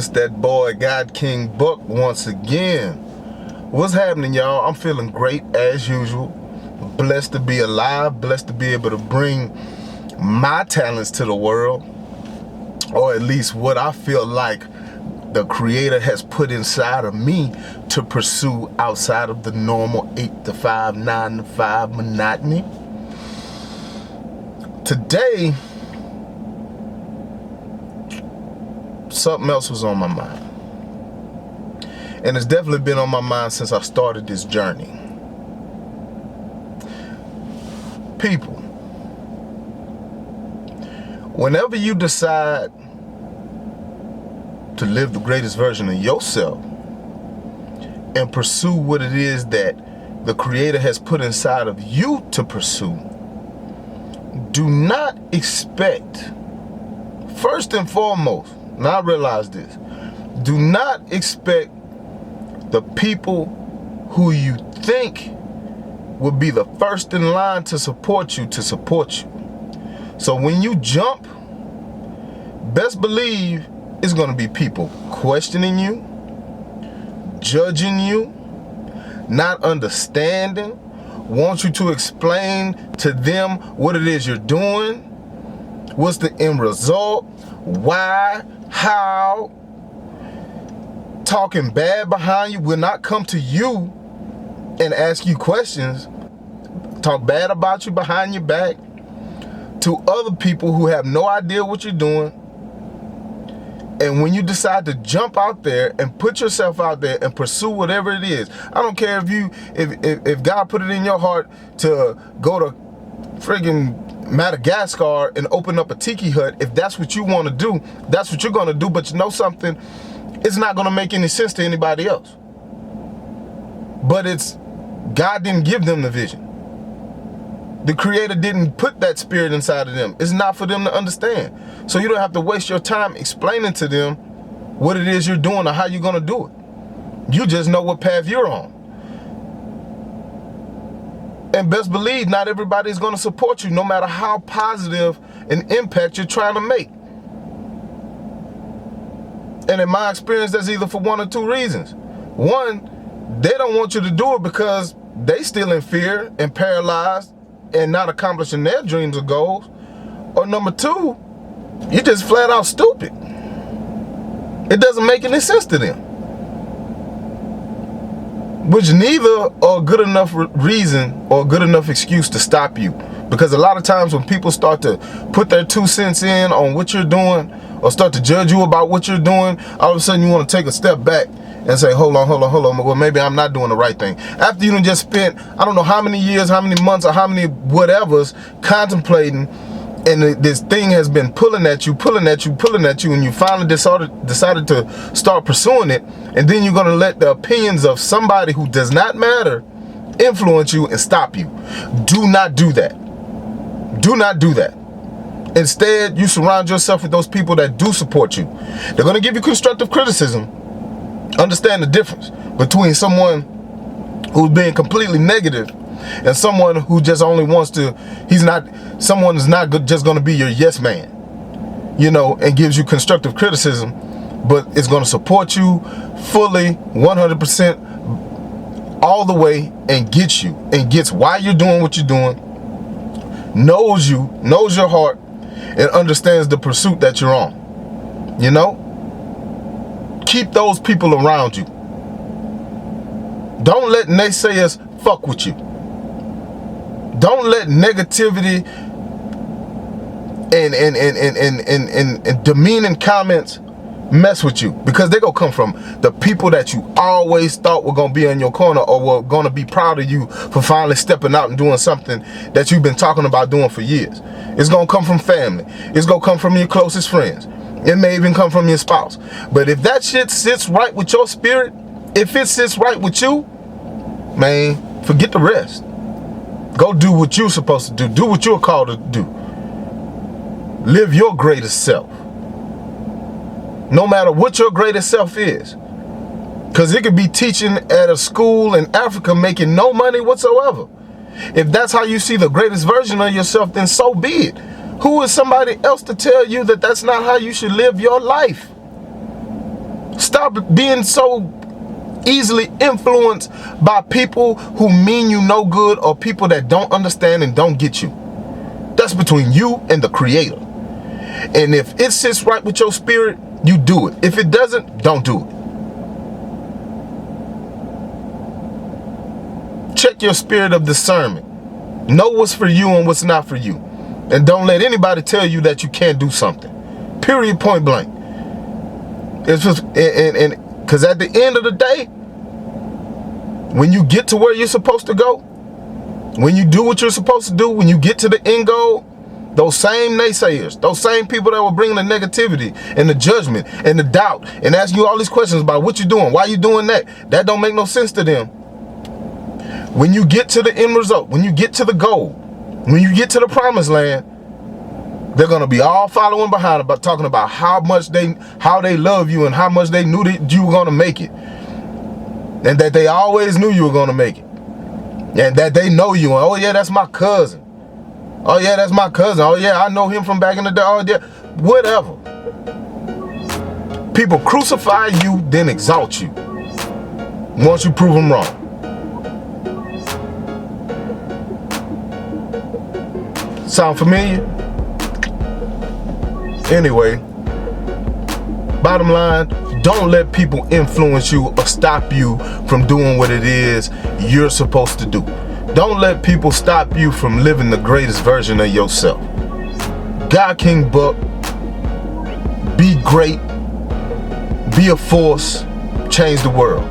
It's that boy God King Buck once again. What's happening, y'all? I'm feeling great as usual. Blessed to be alive, blessed to be able to bring my talents to the world, or at least what I feel like the Creator has put inside of me to pursue outside of the normal 8 to 5, 9 to 5 monotony. Today, something else was on my mind. And it's definitely been on my mind since I started this journey. People, whenever you decide to live the greatest version of yourself and pursue what it is that the Creator has put inside of you to pursue, do not expect, first and foremost, now I realize this, do not expect the people who you think will be the first in line to support you. So when you jump, best believe it's going to be people questioning you, judging you, not understanding, want you to explain to them what it is you're doing, what's the end result, why, how. Talking bad behind you will not come to you and ask you questions. Talk bad about you behind your back to other people who have no idea what you're doing. And when you decide to jump out there and put yourself out there and pursue whatever it is, I don't care if God put it in your heart to go to friggin' Madagascar and open up a tiki hut. If that's what you want to do, that's what you're going to do. But you know something? It's not going to make any sense to anybody else. But God didn't give them the vision. The Creator didn't put that spirit inside of them. It's not for them to understand. So you don't have to waste your time explaining to them what it is you're doing or how you're going to do it. You just know what path you're on. And best believe not everybody is going to support you, no matter how positive an impact you're trying to make. And in my experience, that's either for one or two reasons. One, they don't want you to do it because they still in fear and paralyzed and not accomplishing their dreams or goals. Or number two, you just flat out stupid. It doesn't make any sense to them. Which neither are good enough reason or good enough excuse to stop you. Because a lot of times when people start to put their 2 cents in on what you're doing or start to judge you about what you're doing, all of a sudden you want to take a step back and say, hold on. Well, maybe I'm not doing the right thing. After you done just spent, I don't know how many years, how many months, or how many whatevers contemplating, and this thing has been pulling at you, and you finally decided to start pursuing it, and then you're going to let the opinions of somebody who does not matter influence you and stop you. Do not do that. Do not do that. Instead, you surround yourself with those people that do support you. They're going to give you constructive criticism. Understand the difference between someone who's being completely negative and someone who just only wants to, someone is not just going to be your yes man, and gives you constructive criticism, but it's going to support you fully, 100%, all the way, and gets why you're doing what you're doing, knows you, knows your heart, and understands the pursuit that you're on. Keep those people around you. Don't let naysayers fuck with you. Don't let negativity and demeaning comments mess with you, because they're going to come from the people that you always thought were going to be in your corner or were going to be proud of you for finally stepping out and doing something that you've been talking about doing for years. It's going to come from family. It's going to come from your closest friends. It may even come from your spouse. But if that shit sits right with your spirit, if it sits right with you, man, forget the rest. Go do what you're supposed to do. Do what you're called to do. Live your greatest self. No matter what your greatest self is. Because it could be teaching at a school in Africa making no money whatsoever. If that's how you see the greatest version of yourself, then so be it. Who is somebody else to tell you that that's not how you should live your life? Stop being so easily influenced by people who mean you no good or people that don't understand and don't get you. That's between you and the Creator. And if it sits right with your spirit, you do it. If it doesn't, don't do it. Check your spirit of discernment. Know what's for you and what's not for you. And don't let anybody tell you that you can't do something. Period, point blank. It's just, because at the end of the day, when you get to where you're supposed to go, when you do what you're supposed to do, when you get to the end goal, those same naysayers, those same people that were bringing the negativity and the judgment and the doubt and asking you all these questions about what you're doing, why you doing that don't make no sense to them. When you get to the end result, when you get to the goal, when you get to the promised land, they're gonna be all following behind about talking about how they love you and how much they knew that you were gonna make it, and that they always knew you were gonna make it, and that they know you. And, oh yeah, that's my cousin. Oh yeah, that's my cousin. Oh yeah, I know him from back in the day. Oh yeah, whatever. People crucify you, then exalt you once you prove them wrong. Sound familiar? Anyway, bottom line, don't let people influence you or stop you from doing what it is you're supposed to do. Don't let people stop you from living the greatest version of yourself. God King Buck, be great, be a force, change the world.